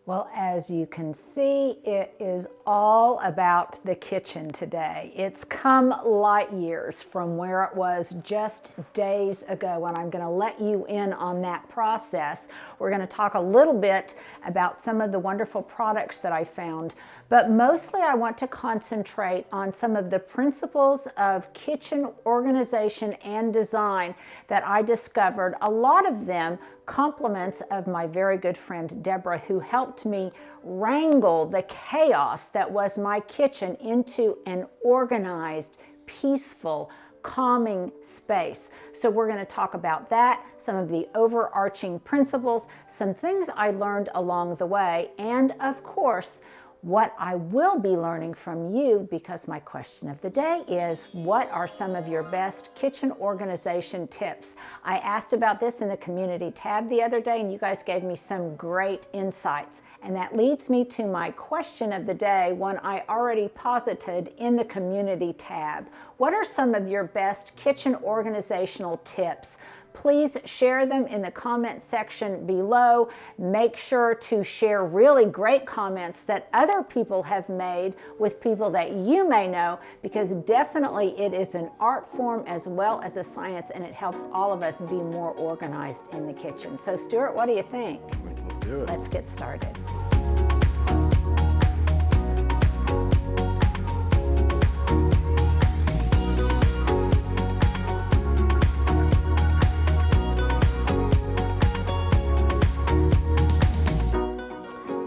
Well, as you can see, it is all about the kitchen today. It's come light years from where it was just days ago, and I'm going to let you in on that process. We're going to talk a little bit about some of the wonderful products that I found, but mostly I want to concentrate on some of the principles of kitchen organization and design that I discovered. A lot of them compliments of my very good friend Debra, who helped me wrangle the chaos that was my kitchen into an organized, peaceful, calming space. So we're going to talk about that, some of the overarching principles, some things I learned along the way, and of course, what I will be learning from you, because my question of the day is, what are some of your best kitchen organization tips? I asked about this in the community tab the other day, and you guys gave me some great insights. And that leads me to my question of the day, one I already posited in the community tab. What are some of your best kitchen organizational tips? Please share them in the comment section below. Make sure to share really great comments that other people have made with people that you may know, because definitely it is an art form as well as a science, and it helps all of us be more organized in the kitchen. So Stuart, what do you think? Let's do it. Let's get started.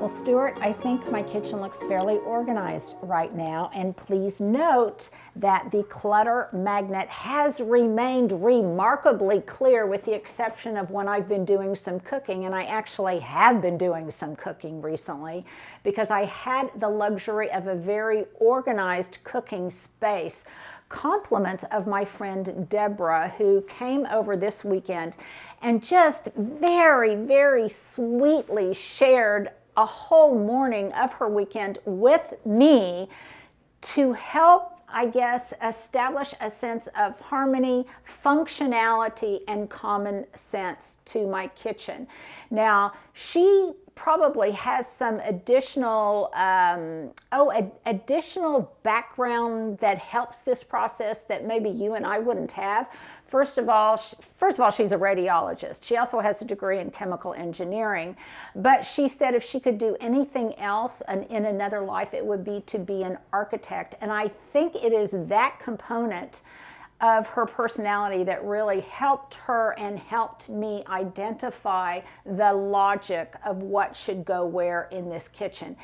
Stuart, I think my kitchen looks fairly organized right now, and please note that the clutter magnet has remained remarkably clear, with the exception of when I've been doing some cooking, and I actually have been doing some cooking recently because I had the luxury of a very organized cooking space. Compliments of my friend Debra, who came over this weekend and just very, very sweetly shared a whole morning of her weekend with me to help, I guess, establish a sense of harmony, functionality, and common sense to my kitchen. Now, she probably has some additional additional background that helps this process that maybe you and I wouldn't have. First of all, she's a radiologist. She also has a degree in chemical engineering, but she said if she could do anything else in another life, it would be to be an architect. And I think it is that component of her personality that really helped her and helped me identify the logic of what should go where in this kitchen.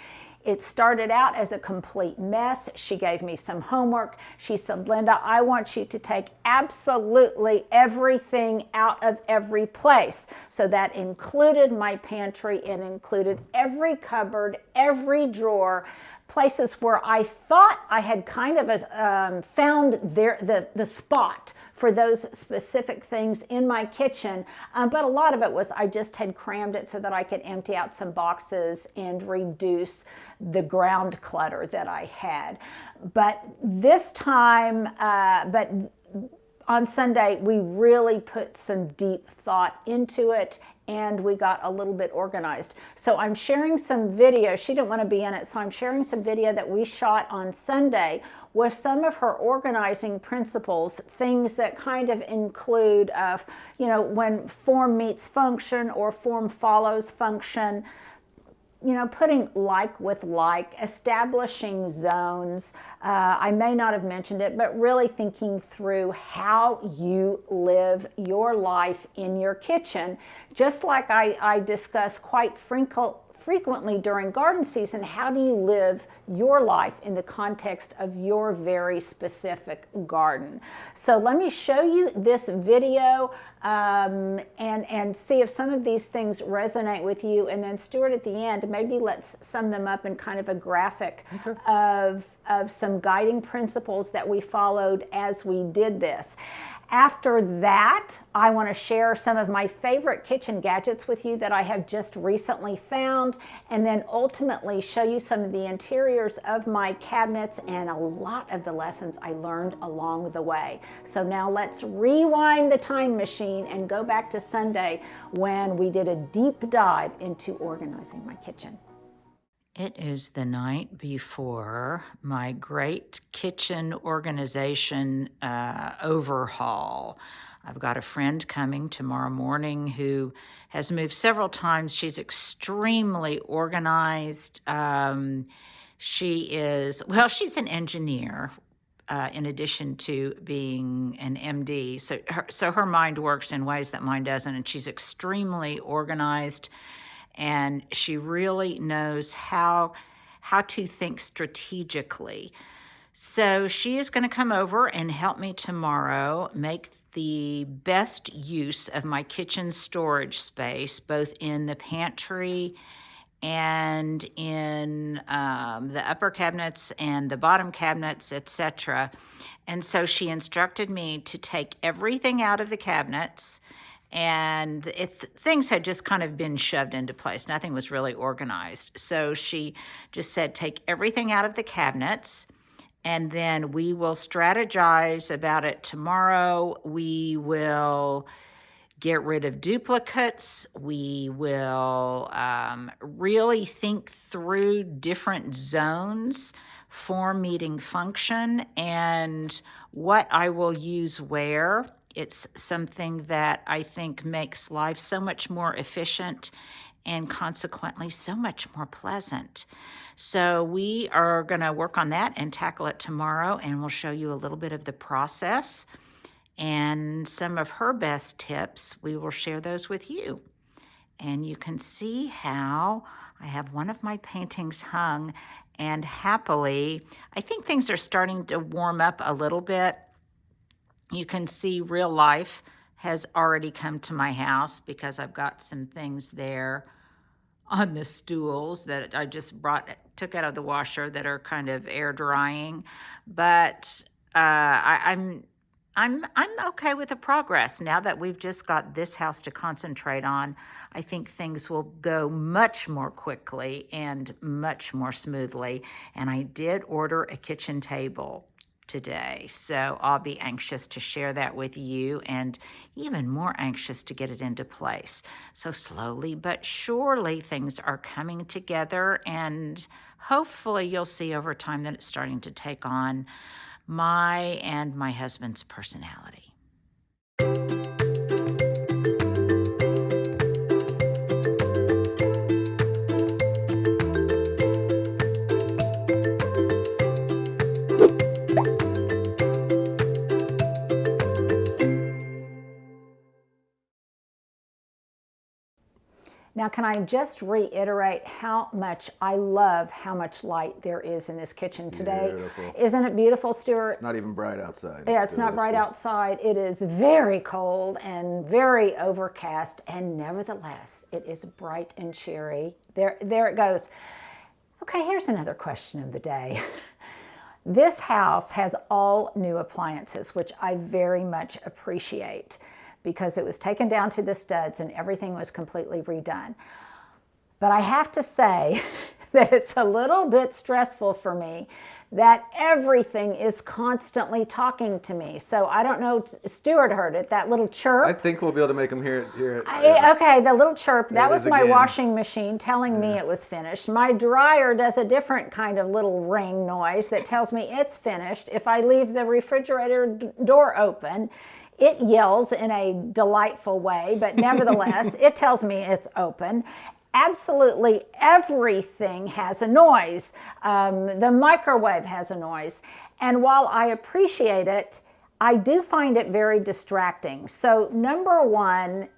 It started out as a complete mess. She gave me some homework. She said, Linda, I want you to take absolutely everything out of every place. So that included my pantry, it included every cupboard, every drawer, places where I thought I had kind of found the spot for those specific things in my kitchen, but a lot of it was I just had crammed it so that I could empty out some boxes and reduce the ground clutter that I had. But this time, on Sunday, we really put some deep thought into it, and we got a little bit organized. So I'm sharing some video. She didn't want to be in it, so I'm sharing some video that we shot on Sunday with some of her organizing principles, things that kind of include, when form meets function or form follows function, putting like with like, establishing zones. I may not have mentioned it, but really thinking through how you live your life in your kitchen. Just like I discuss quite frequently during garden season, how do you live your life in the context of your very specific garden? So let me show you this video and see if some of these things resonate with you. And then Stuart, at the end, maybe let's sum them up in kind of a graphic of some guiding principles that we followed as we did this. After that, I want to share some of my favorite kitchen gadgets with you that I have just recently found, and then ultimately show you some of the interiors of my cabinets and a lot of the lessons I learned along the way. So now let's rewind the time machine and go back to Sunday when we did a deep dive into organizing my kitchen. It is the night before my great kitchen organization overhaul. I've got a friend coming tomorrow morning who has moved several times. She's extremely organized. She's an engineer. In addition to being an MD. So her mind works in ways that mine doesn't, and she's extremely organized, and she really knows how to think strategically. So she is going to come over and help me tomorrow make the best use of my kitchen storage space, both in the pantry and in the upper cabinets and the bottom cabinets, etc. And so she instructed me to take everything out of the cabinets, and things had just kind of been shoved into place. Nothing was really organized. So she just said, take everything out of the cabinets, and then we will strategize about it tomorrow. We will get rid of duplicates. We will really think through different zones, form, meeting, function, and what I will use where. It's something that I think makes life so much more efficient and consequently so much more pleasant. So we are going to work on that and tackle it tomorrow, and we'll show you a little bit of the process and some of her best tips. We will share those with you. And you can see how I have one of my paintings hung, and happily, I think things are starting to warm up a little bit. You can see real life has already come to my house because I've got some things there on the stools that I just took out of the washer that are kind of air drying. But I'm okay with the progress. Now that we've just got this house to concentrate on, I think things will go much more quickly and much more smoothly. And I did order a kitchen table today, so I'll be anxious to share that with you, and even more anxious to get it into place. So slowly but surely things are coming together, and hopefully you'll see over time that it's starting to take on my and my husband's personality. Now, can I just reiterate how much I love how much light there is in this kitchen today? Beautiful. Isn't it beautiful, Stuart? It's not even bright outside. Yeah, it's not bright outside. It is very cold and very overcast, and nevertheless, it is bright and cheery. There it goes. Okay, here's another question of the day. This house has all new appliances, which I very much appreciate, because it was taken down to the studs and everything was completely redone. But I have to say that it's a little bit stressful for me that everything is constantly talking to me. So I don't know, Stuart heard it, that little chirp. I think we'll be able to make them hear it. Okay, the little chirp, that was my again. washing machine telling me it was finished. My dryer does a different kind of little ring noise that tells me it's finished. If I leave the refrigerator door open, it yells in a delightful way, but nevertheless, it tells me it's open. Absolutely everything has a noise. The microwave has a noise. And while I appreciate it, I do find it very distracting. So number one,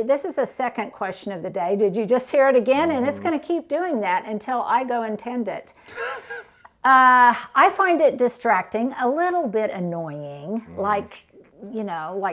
this is a second question of the day. Did you just hear it again? And it's going to keep doing that until I go and tend it. I find it distracting, a little bit annoying, like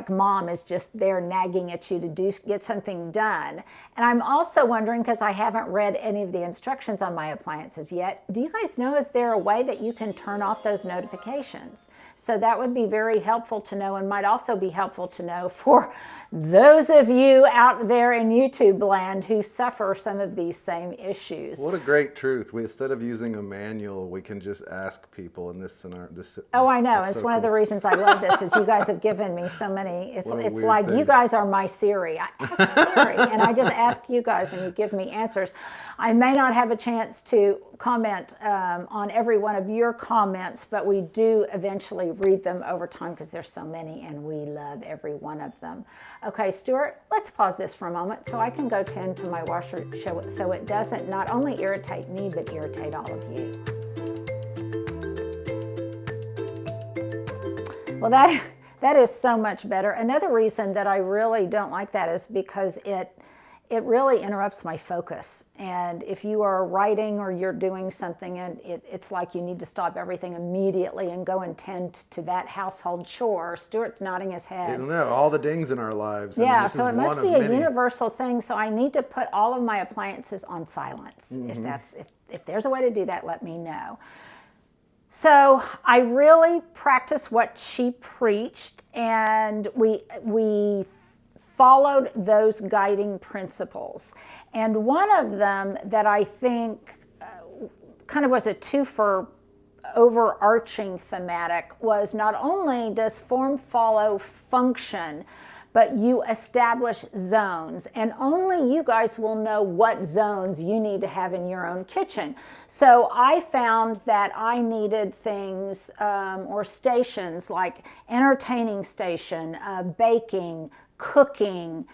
mom is just there nagging at you to get something done. And I'm also wondering, because I haven't read any of the instructions on my appliances yet, do you guys know, is there a way that you can turn off those notifications? So that would be very helpful to know, and might also be helpful to know for those of you out there in YouTube land who suffer some of these same issues. What a great truth. Instead of using a manual, we can just ask people in this scenario. Oh, I know. It's so one of the reasons I love this is you guys have given given me so many. It's What a weird like you thing. guys are my Siri. I ask Siri, and I just ask you guys, and you give me answers. I may not have a chance to comment on every one of your comments, but we do eventually read them over time because there's so many, and we love every one of them. Okay, Stuart, let's pause this for a moment so I can go tend to my washer so it doesn't not only irritate me, but irritate all of you. Well, that is so much better. Another reason that I really don't like that is because it really interrupts my focus. And if you are writing or you're doing something and it's like you need to stop everything immediately and go and tend to that household chore. Stuart's nodding his head. No, all the dings in our lives. I mean, Yeah, this so is it must one be of a many. universal thing. So I need to put all of my appliances on silence. If there's a way to do that, let me know. So I really practiced what she preached, and we followed those guiding principles. And one of them that I think kind of was a twofer overarching thematic was not only does form follow function, but you establish zones, and only you guys will know what zones you need to have in your own kitchen. So I found that I needed things or stations like entertaining station, baking, cooking,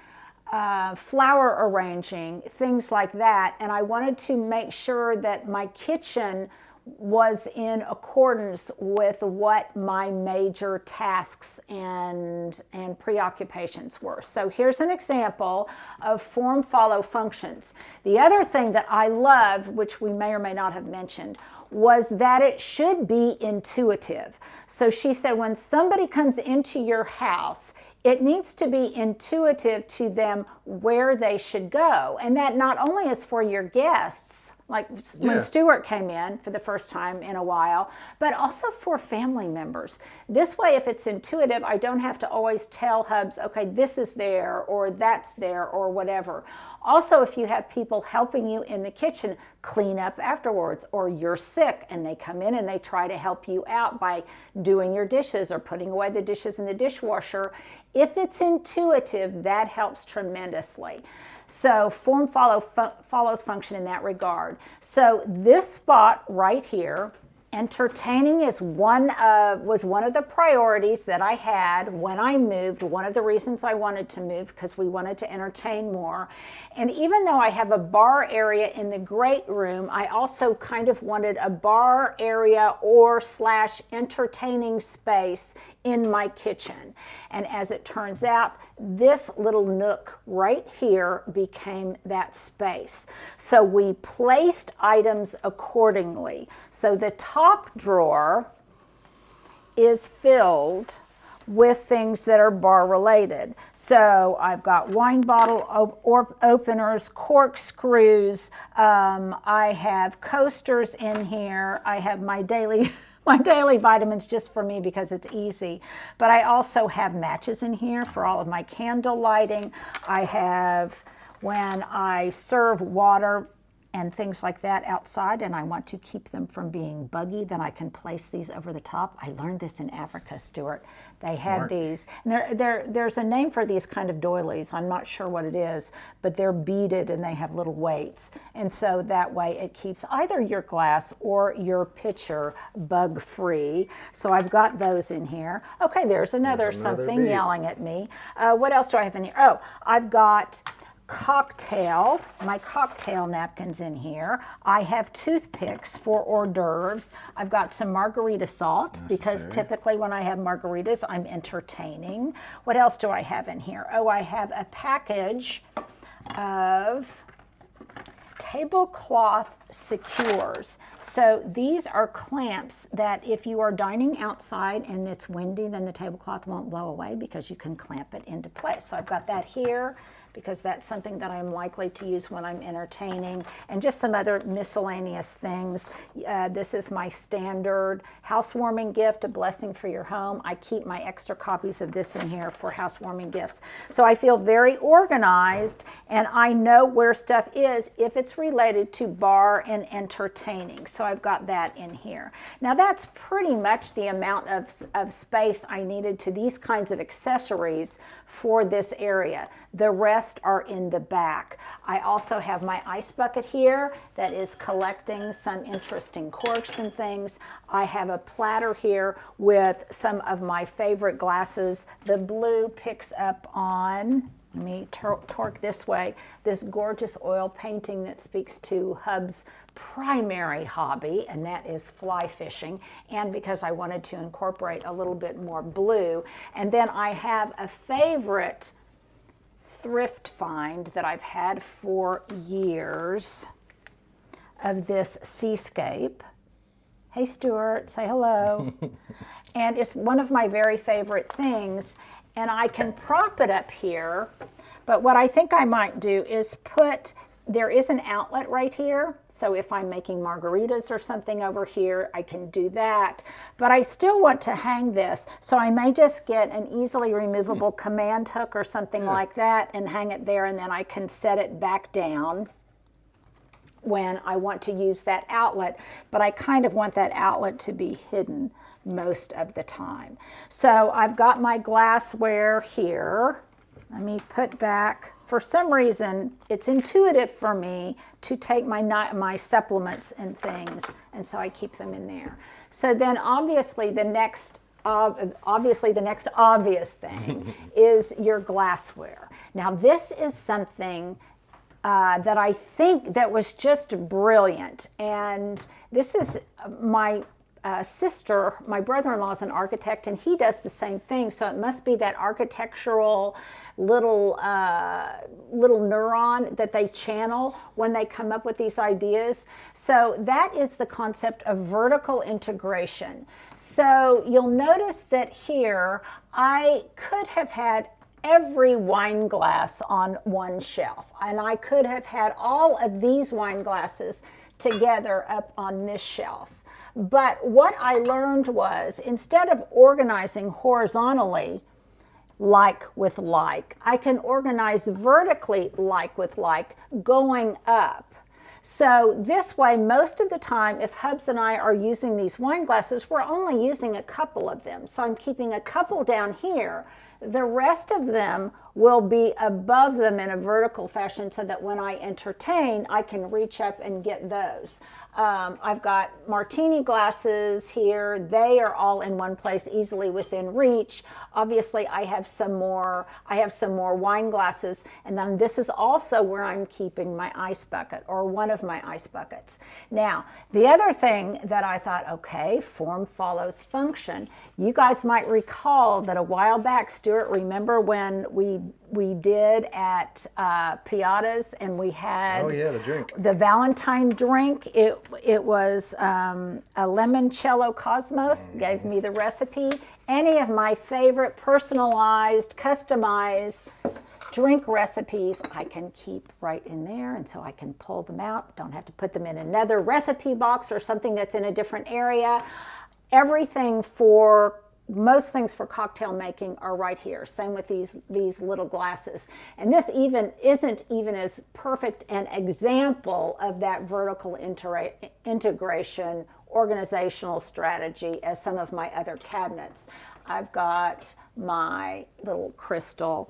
flower arranging, things like that. And I wanted to make sure that my kitchen was in accordance with what my major tasks and preoccupations were. So here's an example of form follow functions. The other thing that I love, which we may or may not have mentioned, was that it should be intuitive. So she said when somebody comes into your house, it needs to be intuitive to them where they should go. And that not only is for your guests, like when Stuart came in for the first time in a while, but also for family members. This way, if it's intuitive, I don't have to always tell hubs, okay, this is there or that's there or whatever. Also, if you have people helping you in the kitchen, clean up afterwards, or you're sick and they come in and they try to help you out by doing your dishes or putting away the dishes in the dishwasher. If it's intuitive, that helps tremendously. So form follows function in that regard. So this spot right here, entertaining was one of the priorities that I had when I moved. One of the reasons I wanted to move, because we wanted to entertain more. And even though I have a bar area in the great room, I also kind of wanted a bar area or / entertaining space in my kitchen. And as it turns out, this little nook right here became that space. So we placed items accordingly. So the top drawer is filled with things that are bar related. So I've got wine bottle openers, corkscrews, I have coasters in here, I have my daily vitamins just for me because it's easy. But I also have matches in here for all of my candle lighting. I have, when I serve water and things like that outside and I want to keep them from being buggy, then I can place these over the top. I learned this in Africa, Stuart. They had these. And there's a name for these kind of doilies. I'm not sure what it is, but they're beaded and they have little weights. And so that way it keeps either your glass or your pitcher bug-free. So I've got those in here. Okay, there's another something bead yelling at me. What else do I have in here? Oh, I've got my cocktail napkins in here. I have toothpicks for hors d'oeuvres. I've got some margarita salt because typically when I have margaritas, I'm entertaining. What else do I have in here? Oh, I have a package of tablecloth secures. So these are clamps that if you are dining outside and it's windy, then the tablecloth won't blow away because you can clamp it into place. So I've got that here because that's something that I'm likely to use when I'm entertaining, and just some other miscellaneous things. This is my standard housewarming gift, a blessing for your home. I keep my extra copies of this in here for housewarming gifts. So I feel very organized, and I know where stuff is if it's related to bar and entertaining. So I've got that in here. Now that's pretty much the amount of space I needed to these kinds of accessories for this area. The rest are in the back. I also have my ice bucket here that is collecting some interesting corks and things. I have a platter here with some of my favorite glasses. The blue picks up on, let me torque this way, this gorgeous oil painting that speaks to Hub's primary hobby, and that is fly fishing, and because I wanted to incorporate a little bit more blue. And then I have a favorite thrift find that I've had for years of this seascape. Hey Stuart, say hello. And it's one of my very favorite things, and I can prop it up here, but what I think I might do is there is an outlet right here, so if I'm making margaritas or something over here, I can do that. But I still want to hang this, so I may just get an easily removable command hook or something like that and hang it there, and then I can set it back down when I want to use that outlet. But I kind of want that outlet to be hidden most of the time. So I've got my glassware here. Let me put back, for some reason, it's intuitive for me to take my supplements and things, and so I keep them in there. So then obviously the next obvious thing is your glassware. Now this is something that I think that was just brilliant, and this is my sister, my brother-in-law is an architect, and he does the same thing, so it must be that architectural little neuron that they channel when they come up with these ideas. So that is the concept of vertical integration. So you'll notice that here I could have had every wine glass on one shelf, and I could have had all of these wine glasses together up on this shelf. But what I learned was, instead of organizing horizontally, like with like, I can organize vertically, like with like, going up. So this way, most of the time, if Hubs and I are using these wine glasses, we're only using a couple of them. So I'm keeping a couple down here. The rest of them will be above them in a vertical fashion, so that when I entertain, I can reach up and get those. I've got martini glasses here. They are all in one place, easily within reach. Obviously, I have some more wine glasses, and then this is also where I'm keeping my ice bucket, or one of my ice buckets. Now, the other thing that I thought, okay, form follows function. You guys might recall that a while back, Stuart, remember when we did at Piatta's, and we had the drink, the Valentine drink. It was a limoncello Cosmos, gave me the recipe. Any of my favorite personalized, customized drink recipes I can keep right in there, and so I can pull them out. Don't have to put them in another recipe box or something that's in a different area. Most things for cocktail making are right here. Same with these little glasses. And this isn't even as perfect an example of that vertical integration organizational strategy as some of my other cabinets. I've got my little crystal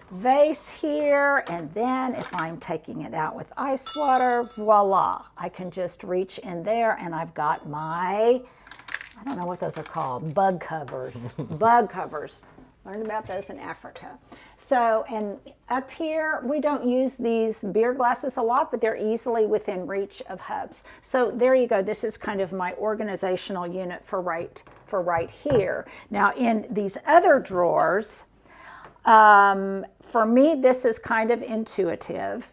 vase here, and then if I'm taking it out with ice water, voila, I can just reach in there, and I've got my, I don't know what those are called, bug covers. Bug covers. Learned about those in Africa. So, and up here, we don't use these beer glasses a lot, but they're easily within reach of Hubs. So there you go. This is kind of my organizational unit for right here. Now, in these other drawers, for me, this is kind of intuitive.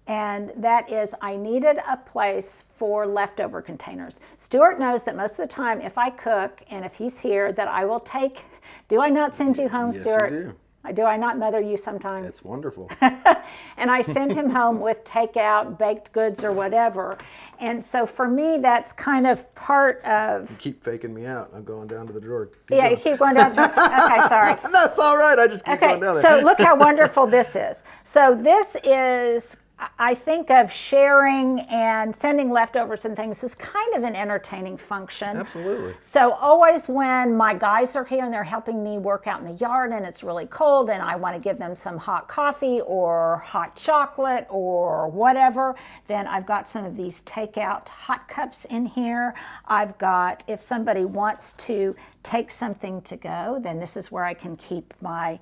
And that is, I needed a place for leftover containers. Stuart knows that most of the time, if I cook and if he's here, that I will take, do I not send you home, Yes, Stuart? you do. Do I not mother you sometimes? It's wonderful. And I send him home with takeout, baked goods or whatever. And so for me, that's kind of part of... You keep faking me out. I'm going down to the drawer. You keep going down. Okay, sorry. That's all right. I just keep going down there. So look how wonderful this is. So this is, I think of sharing and sending leftovers and things as kind of an entertaining function. Absolutely. So always when my guys are here and they're helping me work out in the yard and it's really cold and I want to give them some hot coffee or hot chocolate or whatever, then I've got some of these takeout hot cups in here. I've got, if somebody wants to take something to go, then this is where I can keep my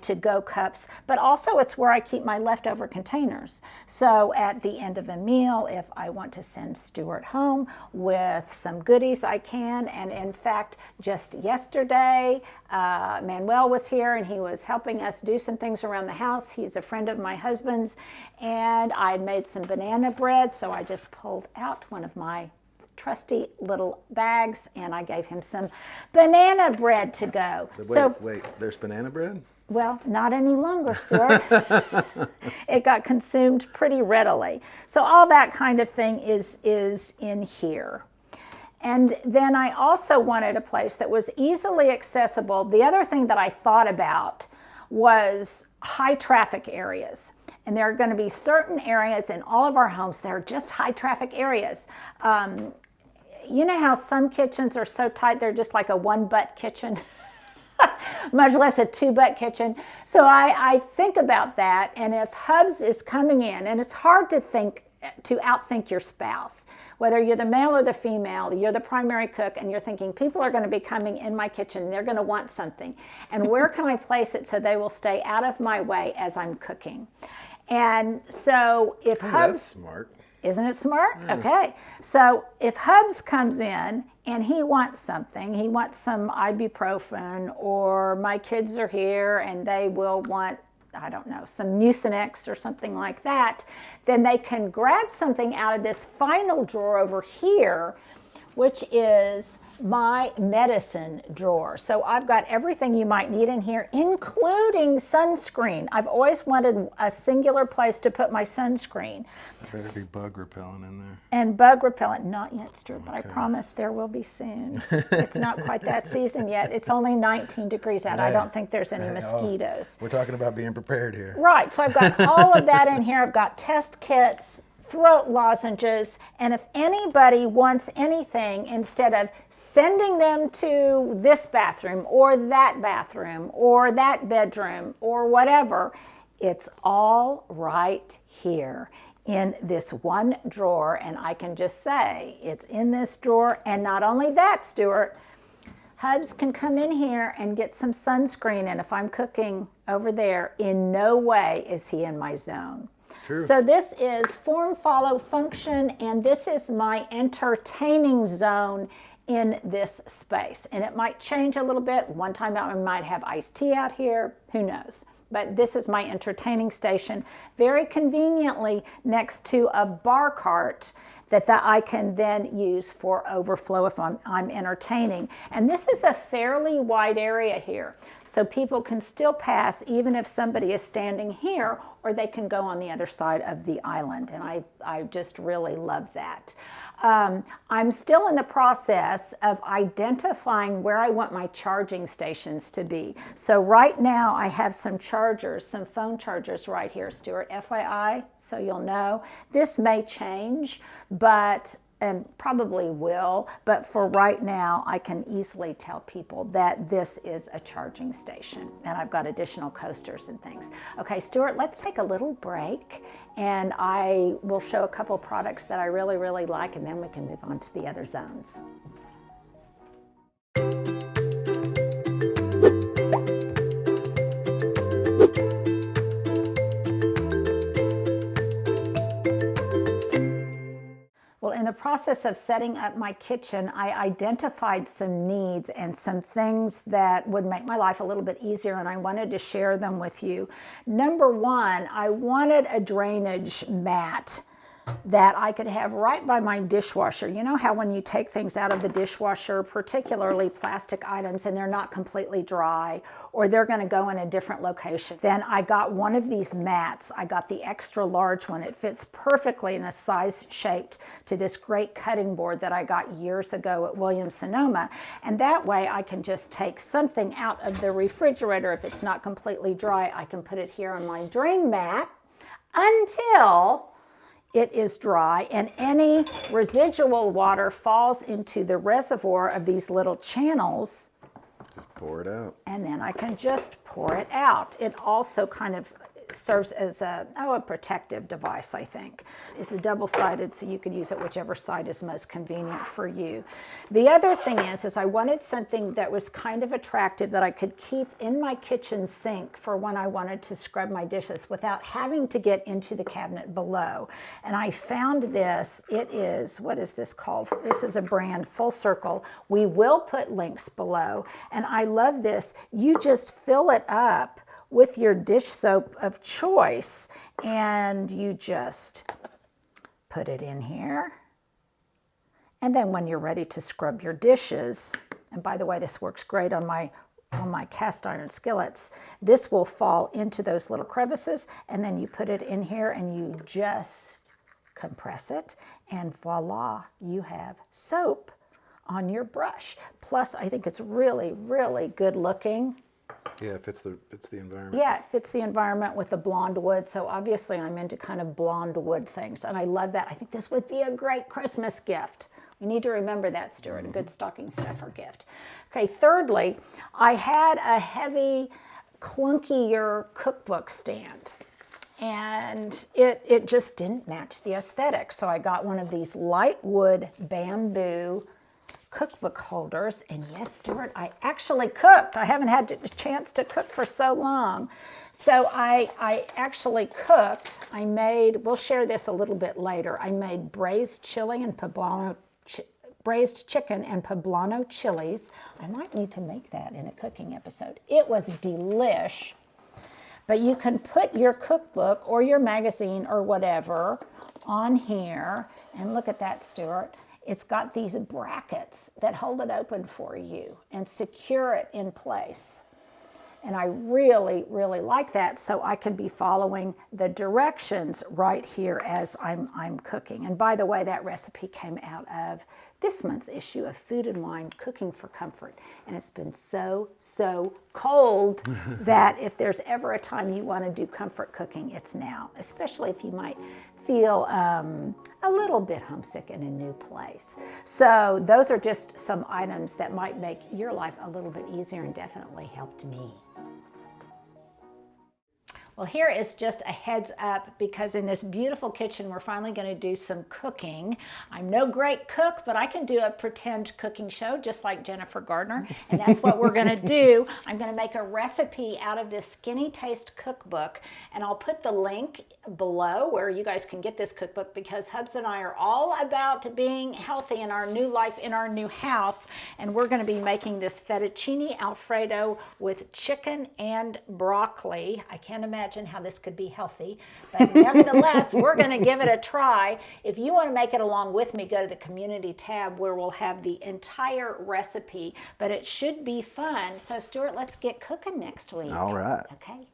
to-go cups, but also it's where I keep my leftover containers. So at the end of a meal, if I want to send Stuart home with some goodies, I can. And in fact, just yesterday, Manuel was here and he was helping us do some things around the house. He's a friend of my husband's, and I had made some banana bread, so I just pulled out one of my trusty little bags and I gave him some banana bread to go. Wait, there's banana bread? Well, not any longer, Stuart. It got consumed pretty readily. So all that kind of thing is in here. And then I also wanted a place that was easily accessible. The other thing that I thought about was high traffic areas. And there are going to be certain areas in all of our homes that are just high traffic areas. You know how some kitchens are so tight, they're just like a one-butt kitchen, much less a two-butt kitchen. So I think about that, and if Hubs is coming in, and it's hard to outthink your spouse, whether you're the male or the female, you're the primary cook, and you're thinking, people are going to be coming in my kitchen, they're going to want something, and where can I place it so they will stay out of my way as I'm cooking? And so if Hubs... That's smart. Isn't it smart? Okay. So if Hubs comes in and he wants something, he wants some ibuprofen, or my kids are here and they will want, I don't know, some Mucinex or something like that, then they can grab something out of this final drawer over here, which is my medicine drawer. So I've got everything you might need in here, including sunscreen. I've always wanted a singular place to put my sunscreen. There better be bug repellent in there. And bug repellent, not yet, Stuart, but I promise there will be soon. It's not quite that season yet. It's only 19 degrees out. I don't think there's any mosquitoes. We're talking about being prepared here. Right, so I've got all of that in here. I've got test kits, throat lozenges, and if anybody wants anything, instead of sending them to this bathroom or that bedroom or whatever, it's all right here in this one drawer, and I can just say it's in this drawer. And not only that, Stuart, Hubs can come in here and get some sunscreen, and if I'm cooking over there, in no way is he in my zone. True. So this is form, follow, function, and this is my entertaining zone in this space. And it might change a little bit. One time I might have iced tea out here, who knows. But this is my entertaining station, very conveniently next to a bar cart that I can then use for overflow if I'm entertaining. And this is a fairly wide area here, so people can still pass even if somebody is standing here, or they can go on the other side of the island. And I just really love that. I'm still in the process of identifying where I want my charging stations to be. So right now I have some chargers, some phone chargers right here, Stuart, FYI, so you'll know. This may change, and probably will, but for right now, I can easily tell people that this is a charging station, and I've got additional coasters and things. Okay, Stuart, let's take a little break, and I will show a couple products that I really, really like, and then we can move on to the other zones. In the process of setting up my kitchen, I identified some needs and some things that would make my life a little bit easier, and I wanted to share them with you. Number one, I wanted a drainage mat that I could have right by my dishwasher. You know how when you take things out of the dishwasher, particularly plastic items, and they're not completely dry, or they're going to go in a different location. Then I got one of these mats. I got the extra large one. It fits perfectly in a size shaped to this great cutting board that I got years ago at Williams-Sonoma. And that way I can just take something out of the refrigerator. If it's not completely dry, I can put it here on my drain mat until it is dry, and any residual water falls into the reservoir of these little channels. Just pour it out. And then I can just pour it out. It also kind of serves as a protective device, I think. It's a double-sided, so you can use it whichever side is most convenient for you. The other thing is I wanted something that was kind of attractive that I could keep in my kitchen sink for when I wanted to scrub my dishes without having to get into the cabinet below. And I found this. It is, what is this called? This is a brand, Full Circle. We will put links below. And I love this. You just fill it up with your dish soap of choice, and you just put it in here. And then when you're ready to scrub your dishes, and by the way, this works great on my cast iron skillets, this will fall into those little crevices, and then you put it in here and you just compress it, and voila, you have soap on your brush. Plus, I think it's really, really good looking. Yeah, it fits the environment. Yeah, it fits the environment with the blonde wood. So obviously I'm into kind of blonde wood things, and I love that. I think this would be a great Christmas gift. We need to remember that, Stuart, a good stocking stuffer gift. Okay, thirdly, I had a heavy, clunkier cookbook stand, and it just didn't match the aesthetic. So I got one of these light wood bamboo cookbook holders, and yes, Stuart, I actually cooked. I haven't had a chance to cook for so long. So I actually cooked. I made, we'll share this a little bit later, I made braised chicken and poblano chilies. I might need to make that in a cooking episode. It was delish. But you can put your cookbook or your magazine or whatever on here, and look at that, Stuart. It's got these brackets that hold it open for you and secure it in place. And I really, really like that, so I can be following the directions right here as I'm cooking. And by the way, that recipe came out of this month's issue of Food and Wine, Cooking for Comfort. And it's been so, so cold that if there's ever a time you want to do comfort cooking, it's now, especially if you might feel a little bit homesick in a new place. So those are just some items that might make your life a little bit easier and definitely helped me. Well, here is just a heads up, because in this beautiful kitchen, we're finally going to do some cooking. I'm no great cook, but I can do a pretend cooking show just like Jennifer Gardner, and that's what we're going to do. I'm going to make a recipe out of this Skinny Taste cookbook, and I'll put the link below where you guys can get this cookbook, because Hubs and I are all about being healthy in our new life, in our new house, and we're going to be making this fettuccine Alfredo with chicken and broccoli. I can't imagine how this could be healthy, but nevertheless, we're going to give it a try. If you want to make it along with me, go to the community tab where we'll have the entire recipe, but it should be fun. So Stuart, let's get cooking next week. All right. Okay.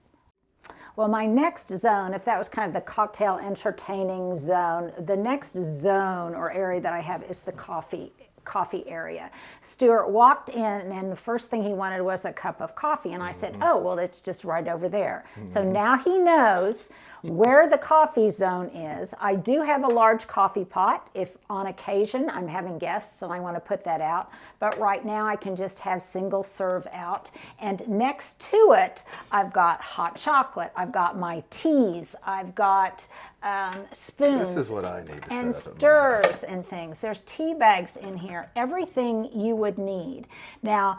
Well, my next zone, if that was kind of the cocktail entertaining zone, the next zone or area that I have is the coffee area. Stuart walked in, and the first thing he wanted was a cup of coffee, and I said, oh, well, it's just right over there. So now he knows where the coffee zone is. I do have a large coffee pot if on occasion I'm having guests and I want to put that out, but right now I can just have single serve out. And next to it, I've got hot chocolate, I've got my teas, I've got spoons. This is what I need to and set up stirs and things. There's tea bags in here, everything you would need. Now,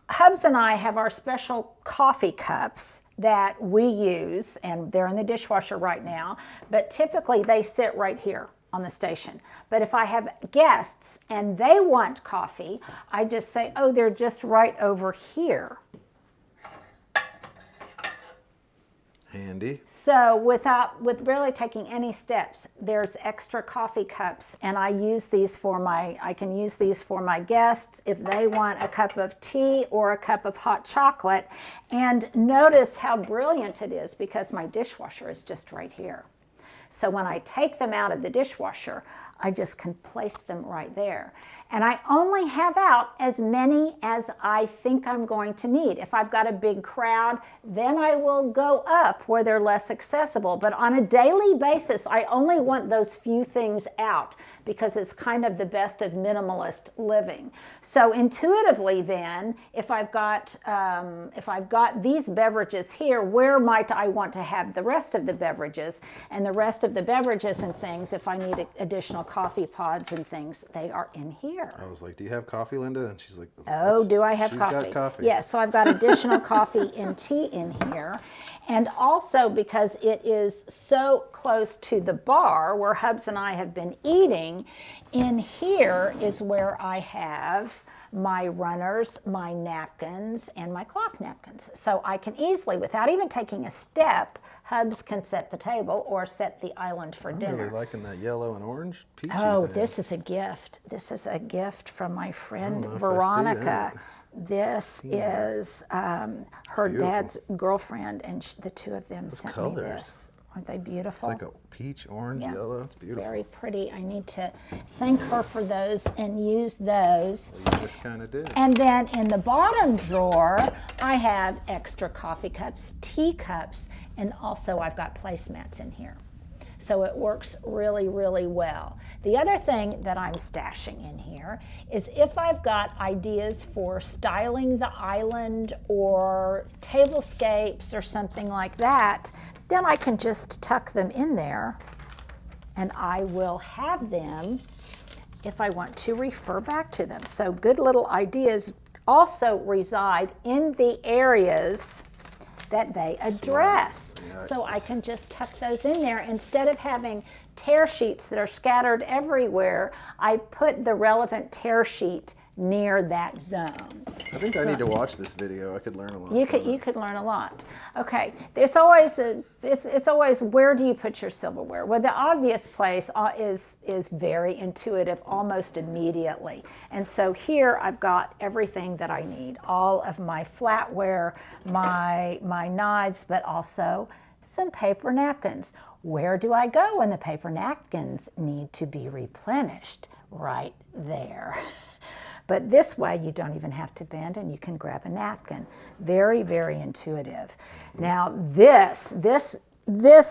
Hubs and I have our special coffee cups that we use, and they're in the dishwasher right now, but typically they sit right here on the station. But if I have guests and they want coffee, I just say, oh, they're just right over here. Handy. So with barely taking any steps, there's extra coffee cups, and I can use these for my guests if they want a cup of tea or a cup of hot chocolate. And notice how brilliant it is because my dishwasher is just right here. So when I take them out of the dishwasher, I just can place them right there. And I only have out as many as I think I'm going to need. If I've got a big crowd, then I will go up where they're less accessible. But on a daily basis, I only want those few things out because it's kind of the best of minimalist living. So intuitively then, if I've got these beverages here, where might I want to have the rest of the beverages? And the rest of the beverages and things, if I need additional coffee pods and things, they are in here. I was like, do you have coffee, Linda? And she's like, oh, do I have coffee? She's got coffee. Yes, so I've got additional coffee and tea in here. And also because it is so close to the bar where Hubs and I have been eating, in here is where I have my runners, my napkins, and my cloth napkins. So I can easily, without even taking a step, Hubs can set the table or set the island for dinner. I'm really liking that yellow and orange peachy Oh, thing. this is a gift. This is a gift from my friend I don't know if I see Veronica. that. This is her beautiful. dad's girlfriend, and the two of them sent me colors. this. Aren't they beautiful? It's like a peach, orange, Yeah. yellow. It's beautiful. Very pretty. I need to thank her for those and use those. Well, you just kind of did. And then in the bottom drawer, I have extra coffee cups, tea cups, and also I've got placemats in here. So it works really, really well. The other thing that I'm stashing in here is if I've got ideas for styling the island or tablescapes or something like that, then I can just tuck them in there and I will have them if I want to refer back to them. So good little ideas also reside in the areas that they address. So I can just tuck those in there. Instead of having tear sheets that are scattered everywhere, I put the relevant tear sheet near that zone. I think I need to watch this video. I could learn a lot. You could learn a lot. Okay, there's always it's always where do you put your silverware? Well, the obvious place is very intuitive almost immediately. And so here I've got everything that I need. All of my flatware, my knives, but also some paper napkins. Where do I go when the paper napkins need to be replenished? Right there. But this way, you don't even have to bend and you can grab a napkin. Very, very intuitive. Now this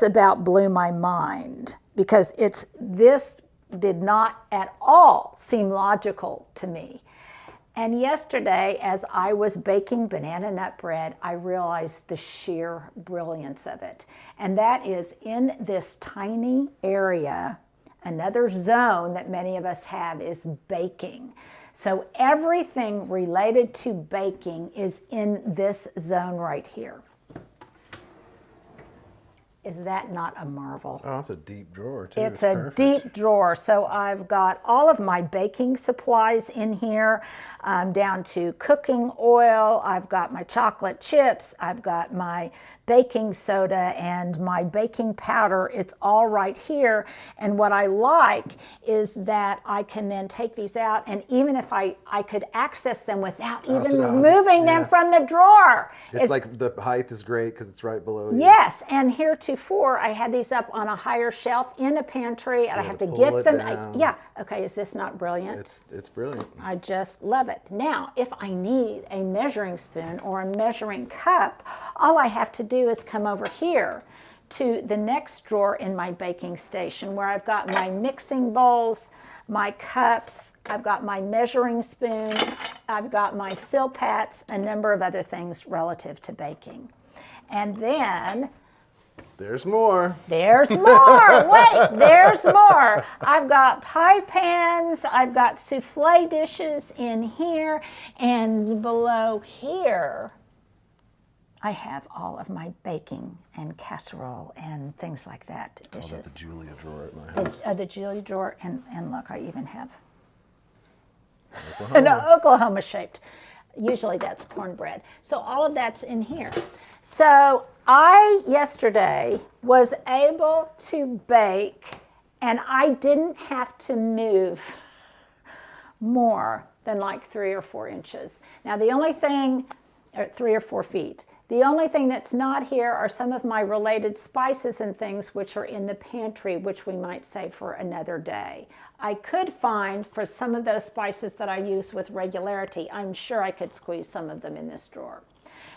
about blew my mind because this did not at all seem logical to me. And yesterday, as I was baking banana nut bread, I realized the sheer brilliance of it. And that is in this tiny area, another zone that many of us have is baking. So everything related to baking is in this zone right here. Is that not a marvel? Oh, it's a deep drawer, too. It's a perfect. deep drawer. So I've got all of my baking supplies in here, down to cooking oil. I've got my chocolate chips. I've got my baking soda and my baking powder. It's all right here. And what I like is that I can then take these out, and even if I could access them without even removing them from the drawer. It's like the height is great because it's right below you. Yes, and heretofore I had these up on a higher shelf in a pantry, and I have to get them. Yeah, okay, is this not brilliant? It's brilliant. I just love it. Now, if I need a measuring spoon or a measuring cup, all I have to do is come over here to the next drawer in my baking station where I've got my mixing bowls, my cups, I've got my measuring spoon, I've got my silpats, a number of other things relative to baking. And then There's more. there's more. Wait, there's more. I've got pie pans. I've got souffle dishes in here. And below here, I have all of my baking and casserole and things like that I call that dishes. the Julia drawer at my house. The Julia drawer. And look, I even have an Oklahoma shaped. usually that's cornbread. So all of that's in here. So I yesterday was able to bake, and I didn't have to move more than like 3 or 4 inches. Now the only thing, or 3 or 4 feet. The only thing that's not here are some of my related spices and things which are in the pantry, which we might save for another day. I could find, for some of those spices that I use with regularity, I'm sure I could squeeze some of them in this drawer.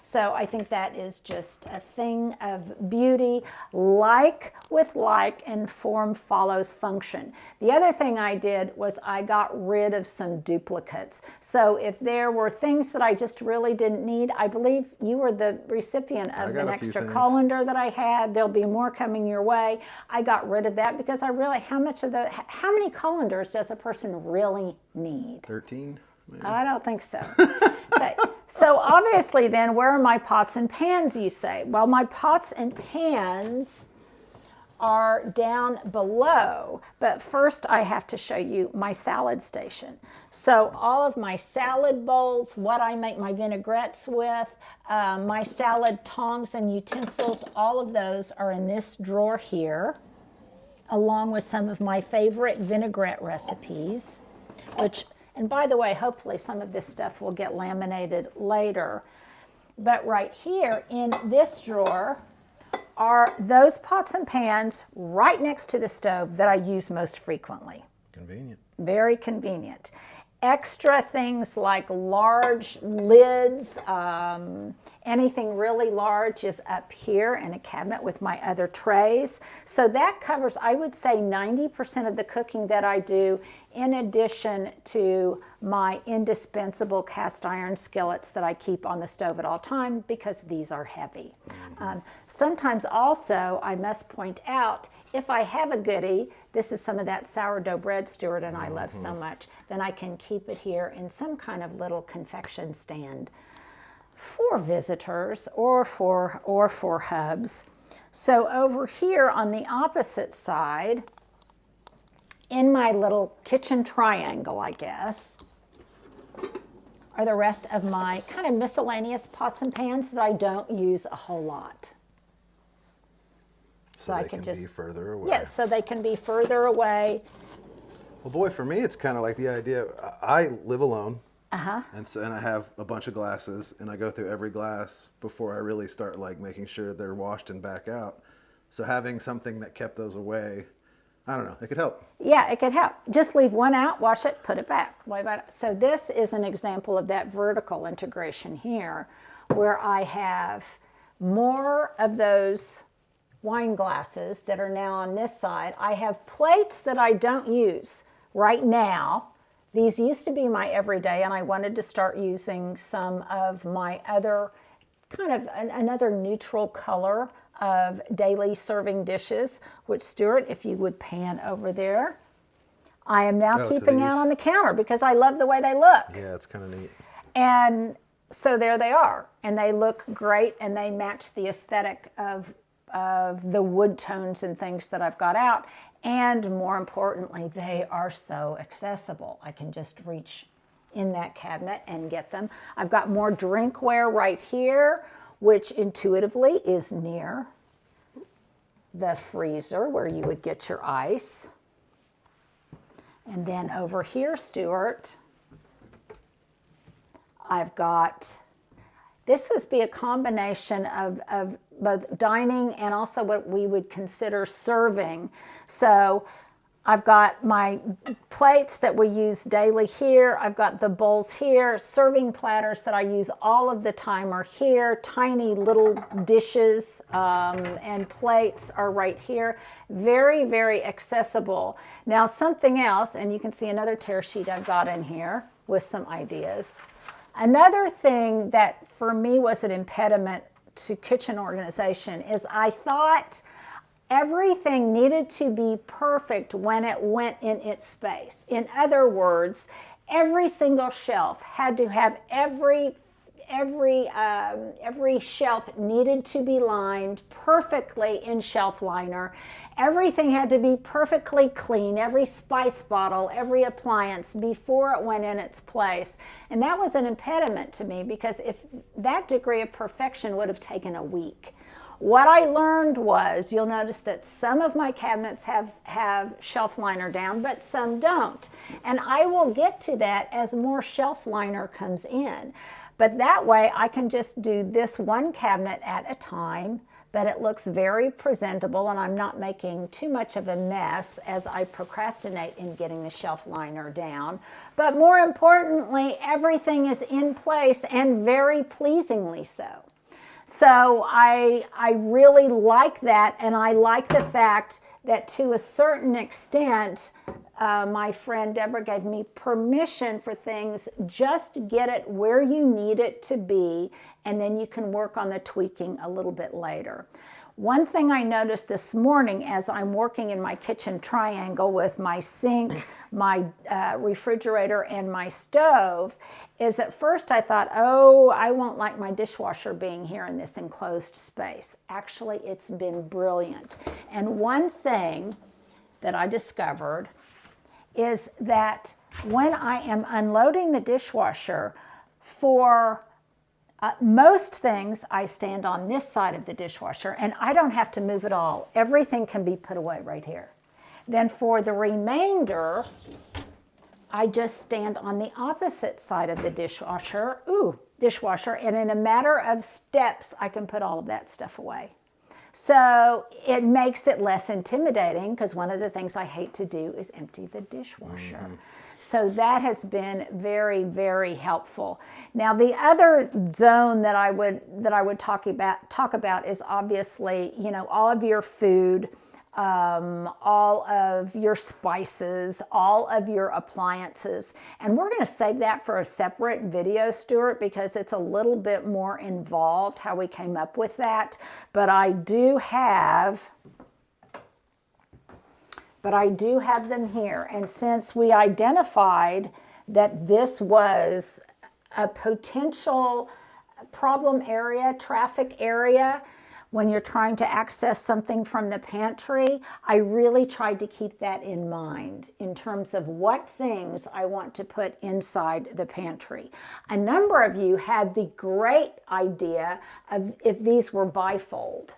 So I think that is just a thing of beauty, like with like, and form follows function. The other thing I did was I got rid of some duplicates. So if there were things that I just really didn't need, I believe you were the recipient of an extra colander that I had. There'll be more coming your way. I got rid of that because I really, how many colanders does a person really need? 13? Maybe. I don't think so. Okay. So obviously then, where are my pots and pans, you say? Well, my pots and pans are down below, but first I have to show you my salad station. So all of my salad bowls, what I make my vinaigrettes with, my salad tongs and utensils, all of those are in this drawer here, along with some of my favorite vinaigrette recipes, which, and by the way, hopefully some of this stuff will get laminated later. But right here in this drawer are those pots and pans right next to the stove that I use most frequently. Convenient. Very convenient. Extra things like large lids, anything really large is up here in a cabinet with my other trays. So that covers, I would say, 90% of the cooking that I do, in addition to my indispensable cast iron skillets that I keep on the stove at all time because these are heavy. Sometimes also, I must point out, if I have a goodie, this is some of that sourdough bread Stuart and I love so much, then I can keep it here in some kind of little confection stand for visitors or for hubs. So over here on the opposite side, in my little kitchen triangle, I guess, are the rest of my kind of miscellaneous pots and pans that I don't use a whole lot. So I can just be further away. Yes, so they can be further away. Well, boy, for me, it's kind of like the idea. I live alone, and I have a bunch of glasses, and I go through every glass before I really start like making sure they're washed and back out. So having something that kept those away, I don't know, it could help. Yeah, it could help. Just leave one out, wash it, put it back. So this is an example of that vertical integration here, where I have more of those wine glasses that are now on this side. I have plates that I don't use right now. These used to be my everyday, and I wanted to start using some of my other kind of another neutral color of daily serving dishes, which Stuart, if you would pan over there, I am now keeping out on the counter because I love the way they look. Yeah, it's kind of neat. And so there they are, and they look great, and they match the aesthetic of the wood tones and things that I've got out. And more importantly, they are so accessible. I can just reach in that cabinet and get them. I've got more drinkware right here, which intuitively is near the freezer where you would get your ice. And then over here, Stuart, I've got, this would be a combination of both dining and also what we would consider serving. So I've got my plates that we use daily here. I've got the bowls here. Serving platters that I use all of the time are here. Tiny little dishes and plates are right here. Very, very accessible. Now something else, and you can see another tear sheet I've got in here with some ideas. Another thing that for me was an impediment to kitchen organization is I thought everything needed to be perfect when it went in its space. In other words, every single shelf had to have every every shelf needed to be lined perfectly in shelf liner. Everything had to be perfectly clean, every spice bottle, every appliance before it went in its place. And that was an impediment to me, because if that degree of perfection would have taken a week. What I learned was, you'll notice that some of my cabinets have shelf liner down, but some don't. And I will get to that as more shelf liner comes in. But that way I can just do this one cabinet at a time, but it looks very presentable, and I'm not making too much of a mess as I procrastinate in getting the shelf liner down. But more importantly, everything is in place, and very pleasingly so. So I really like that, and I like the fact that to a certain extent, my friend Debra gave me permission for things. Just get it where you need it to be, and then you can work on the tweaking a little bit later. One thing I noticed this morning as I'm working in my kitchen triangle with my sink, my refrigerator, and my stove, is at first I thought, oh, I won't like my dishwasher being here in this enclosed space. Actually, it's been brilliant. And one thing that I discovered is that when I am unloading the dishwasher, for most things, I stand on this side of the dishwasher, and I don't have to move at all. Everything can be put away right here. Then for the remainder, I just stand on the opposite side of the dishwasher, and in a matter of steps, I can put all of that stuff away. So it makes it less intimidating, because one of the things I hate to do is empty the dishwasher. Mm-hmm. So that has been very, very helpful. Now, the other zone that I would talk about is obviously, all of your food, all of your spices, all of your appliances. And we're going to save that for a separate video, Stuart, because it's a little bit more involved how we came up with that. But I do have them here. And since we identified that this was a potential problem area, traffic area, when you're trying to access something from the pantry, I really tried to keep that in mind in terms of what things I want to put inside the pantry. A number of you had the great idea of if these were bifold.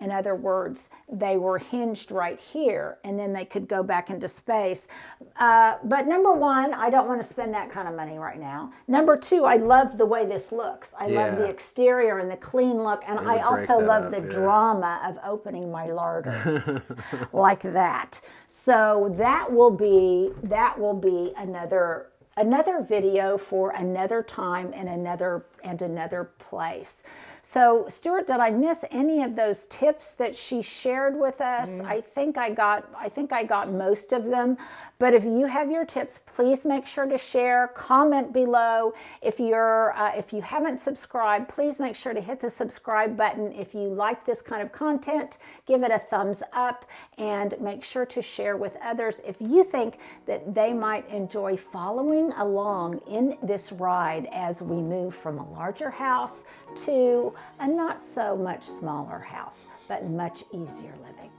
In other words, they were hinged right here, and then they could go back into space. But number one, I don't want to spend that kind of money right now. Number two, I love the way this looks. I love the exterior and the clean look, and I also love the drama of opening my larder like that. So that will be another video for another time and another place. So, Stuart, did I miss any of those tips that she shared with us? I think I got most of them. But if you have your tips, please make sure to share. Comment below. If you haven't subscribed, please make sure to hit the subscribe button. If you like this kind of content, give it a thumbs up, and make sure to share with others if you think that they might enjoy following along in this ride as we move from a larger house to a not so much smaller house, but much easier living.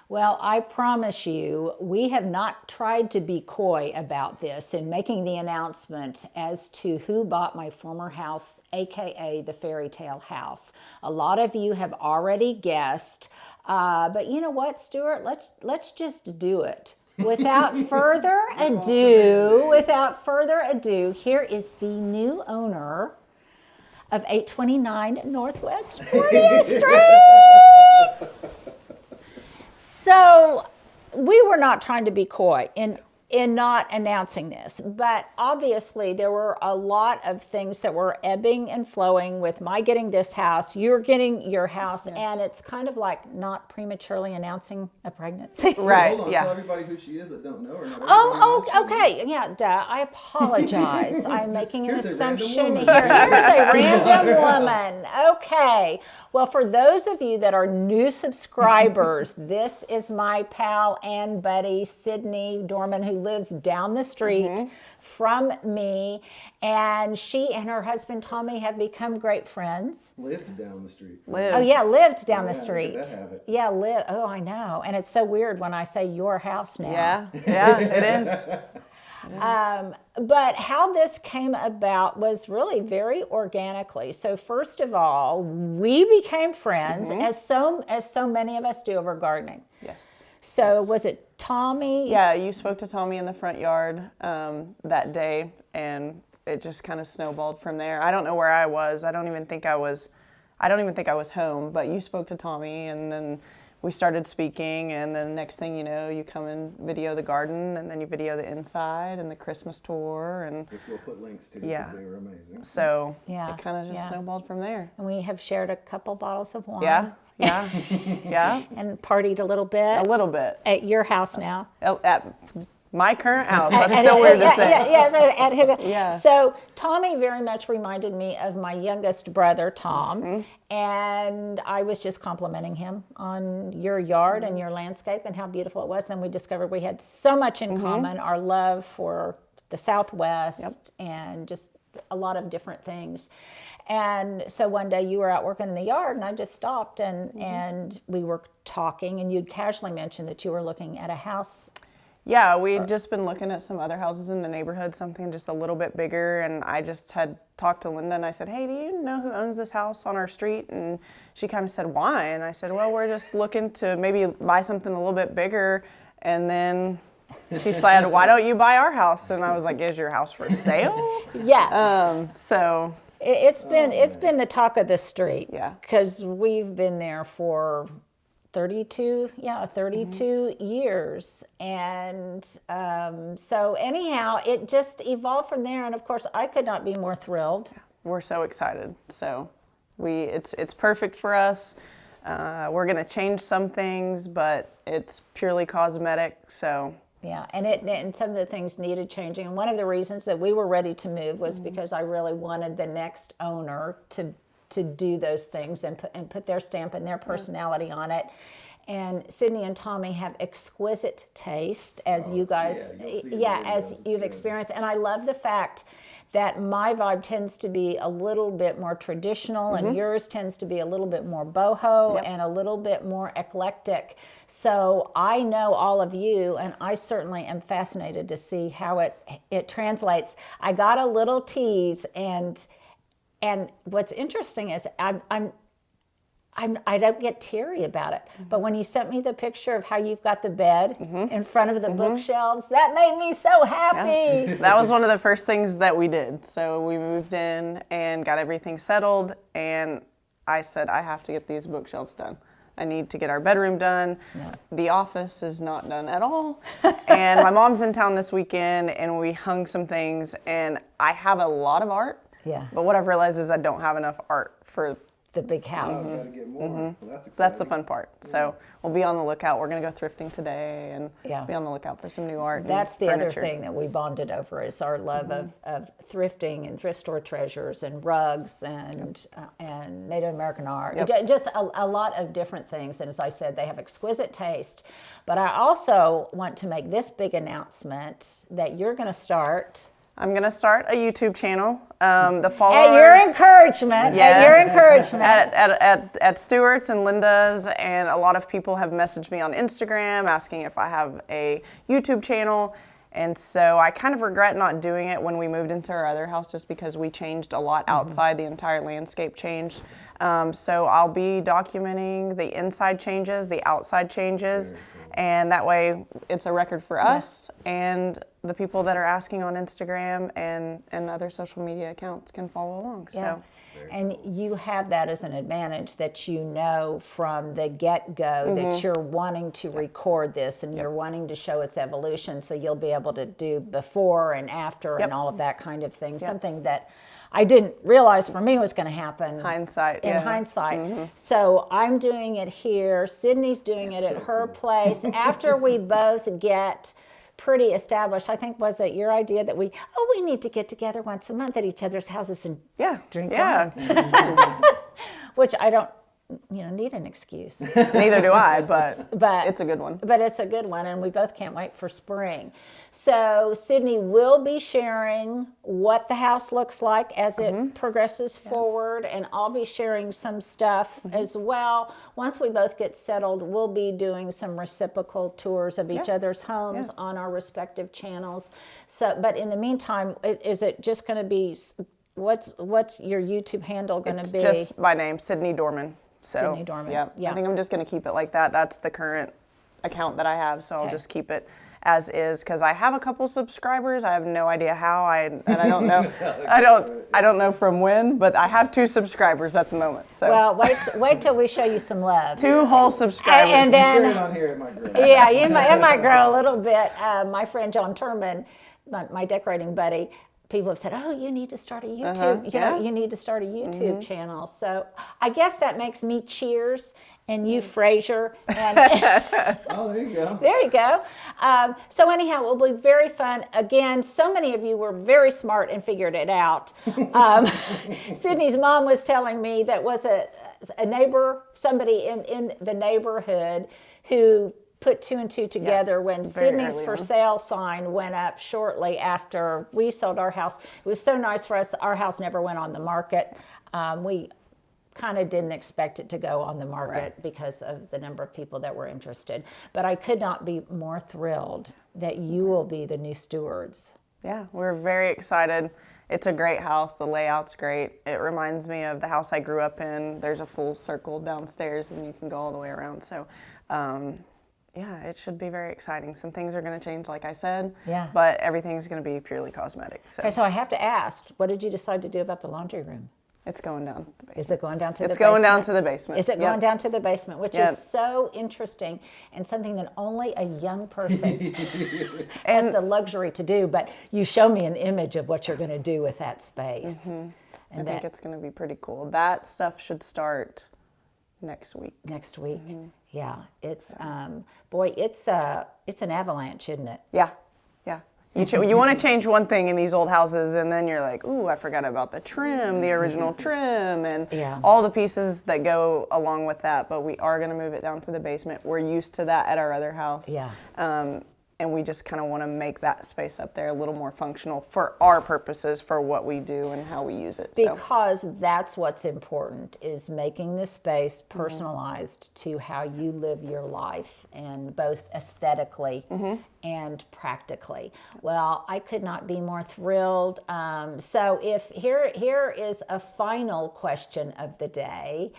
Well, I promise you, we have not tried to be coy about this in making the announcement as to who bought my former house, aka the fairy tale house. A lot of you have already guessed, but you know what, Stuart? Let's just do it. Without further ado, here is the new owner of 829 Northwest 40th Street. So we were not trying to be coy in not announcing this, but obviously there were a lot of things that were ebbing and flowing with my getting this house, you're getting your house, and it's kind of like not prematurely announcing a pregnancy. Right, Hold on, tell everybody who she is that don't know her. Okay, yeah, duh, I apologize. I'm making an assumption here. Here's Here's a random woman. Okay, well, for those of you that are new subscribers, this is my pal and buddy, Sydney Dorman, who lives down the street from me, and she and her husband Tommy have become great friends. Lived down the street. Oh yeah, lived down the street. Look at that habit. Yeah, live. Oh, I know. And it's so weird when I say your house now. Yeah, it is. But how this came about was really very organically. So first of all, we became friends, as so many of us do over gardening. Yes. So was it Tommy? Yeah, you spoke to Tommy in the front yard that day, and it just kind of snowballed from there. I don't know where I was. I don't even think I was home, but you spoke to Tommy, and then we started speaking, and then next thing you know, you come and video the garden, and then you video the inside and the Christmas tour, and Which we'll put links to Yeah. because they were amazing. so Yeah, it kind of just yeah. snowballed from there. And we have shared a couple bottles of wine. Yeah, yeah, And partied a little bit a little bit. at your house now. At my current house, that's still weird to say. Yeah, so at his, Yeah. So Tommy very much reminded me of my youngest brother, Tom, and I was just complimenting him on your yard and your landscape and how beautiful it was. Then we discovered we had so much in common, our love for the Southwest and just a lot of different things. And so one day you were out working in the yard, and I just stopped, and we were talking, and you'd casually mentioned that you were looking at a house. Yeah, we'd just been looking at some other houses in the neighborhood, something just a little bit bigger, and I just had talked to Linda, and I said, hey, do you know who owns this house on our street? And she kind of said, why? And I said, well, we're just looking to maybe buy something a little bit bigger. And then she said, why don't you buy our house? And I was like, is your house for sale? Yeah. So It's been the talk of the street. Yeah. Because we've been there for 32 years. And so anyhow, it just evolved from there. And of course, I could not be more thrilled. we're so excited. So it's perfect for us. We're going to change some things, but it's purely cosmetic. So Yeah, and some of the things needed changing. And one of the reasons that we were ready to move was because I really wanted the next owner to do those things and put their stamp and their personality on it. And Sydney and Tommy have exquisite taste, as you guys, as you've experienced. And I love the fact that my vibe tends to be a little bit more traditional, and yours tends to be a little bit more boho and a little bit more eclectic. So I know all of you, and I certainly am fascinated to see how it translates. I got a little tease, and what's interesting is I don't get teary about it. But when you sent me the picture of how you've got the bed in front of the bookshelves, that made me so happy. that was one of the first things that we did. So we moved in and got everything settled, and I said, I have to get these bookshelves done. I need to get our bedroom done. Yeah. The office is not done at all. And my mom's in town this weekend, and we hung some things, and I have a lot of art. Yeah. But what I've realized is I don't have enough art for The big house. Gotta get more. Well, that's exciting. that's the fun part. So we'll be on the lookout. We're going to go thrifting today and Yeah. be on the lookout for some new art. That's and the other furniture. thing that we bonded over is our love of thrifting and thrift store treasures and rugs and Native American art. Just a lot of different things. And as I said, they have exquisite taste. But I also want to make this big announcement that you're going to start. I'm going to start a YouTube channel. The followers, At your encouragement. Yes. At your encouragement. At Stewart's and Linda's, and a lot of people have messaged me on Instagram asking if I have a YouTube channel. And so I kind of regret not doing it when we moved into our other house, just because we changed a lot outside. The entire landscape changed. So I'll be documenting the inside changes, the outside changes, and that way it's a record for us, and the people that are asking on Instagram and other social media accounts can follow along. Yeah. So. And you have that as an advantage that you know from the get-go that you're wanting to record this and you're wanting to show its evolution, so you'll be able to do before and after and all of that kind of thing. Something that I didn't realize for me was going to happen. Hindsight. In hindsight. So I'm doing it here. Sydney's doing it at her place. After we both get pretty established, I think, was it your idea that we need to get together once a month at each other's houses and drink wine? Which I don't need an excuse. Neither do I, but But it's a good one. But it's a good one, and we both can't wait for spring. So Sydney will be sharing what the house looks like as it progresses forward, and I'll be sharing some stuff as well. Once we both get settled, we'll be doing some reciprocal tours of each other's homes on our respective channels. So, but in the meantime, is it just going to be, what's your YouTube handle going to be? Just my name, Sydney Dorman. So, Sydney Dorman. Yeah. I think I'm just going to keep it like that. That's the current account that I have, so I'll Okay. just keep it as is because I have a couple subscribers. I have no idea how. I don't know. I don't know from when, but I have 2 subscribers at the moment. So Well, wait till we show you some love. 2 whole subscribers. And then, Share it on here, it might grow. yeah, it might grow a little bit. My friend John Turman, my decorating buddy, people have said, "Oh, you need to start a YouTube. You need to start a YouTube channel." So I guess that makes me Cheers and you Frasier. And Oh, there you go. there you go. So anyhow, it will be very fun. Again, so many of you were very smart and figured it out. Sydney's mom was telling me that was a neighbor, somebody in the neighborhood who put 2 and 2 together when Sydney's early for on. sale sign went up shortly after we sold our house. It was so nice for us. Our house never went on the market. We kind of didn't expect it to go on the market because of the number of people that were interested. But I could not be more thrilled that you will be the new stewards. Yeah, we're very excited. It's a great house. The layout's great. It reminds me of the house I grew up in. There's a full circle downstairs and you can go all the way around. So, yeah, it should be very exciting. Some things are going to change, like I said, but everything's going to be purely cosmetic. So Okay, so I have to ask, what did you decide to do about the laundry room? it's going down to the basement. Is it going down to the It's basement? going down to the basement. Is it Yep. going down to the basement, which Yep. is so interesting and something that only a young person has the luxury to do. But you show me an image of what you're going to do with that space. And I think it's going to be pretty cool. That stuff should start next week. next week. Yeah, it's boy, it's an avalanche, isn't it? Yeah, yeah. You want to change one thing in these old houses, and then you're like, ooh, I forgot about the trim, the original trim, and all the pieces that go along with that. But we are going to move it down to the basement. We're used to that at our other house. Yeah. And we just kind of want to make that space up there a little more functional for our purposes, for what we do and how we use it. So. Because that's what's important, is making the space personalized to how you live your life, and both aesthetically and practically. Well, I could not be more thrilled. So if here is a final question of the day.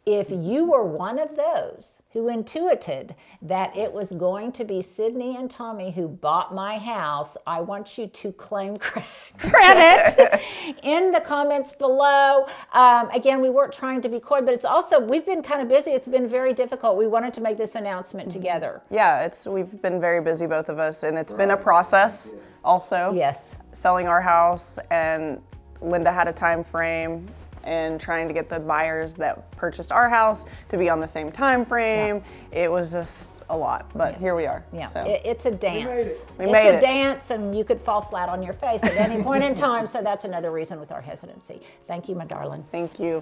If you were one of those who intuited that it was going to be Sydney and Tommy who bought my house, I want you to claim credit in the comments below. Again, we weren't trying to be coy, but it's also, we've been kind of busy. It's been very difficult. We wanted to make this announcement together. Yeah, we've been very busy, both of us, and it's been a process also. Yes. Selling our house, and Linda had a time frame, and trying to get the buyers that purchased our house to be on the same time frame. It was just a lot, but here we are. Yeah, So. it's a dance. We made It's a it. dance, and you could fall flat on your face at any point in time, so that's another reason with our hesitancy. Thank you, my darling. Thank you.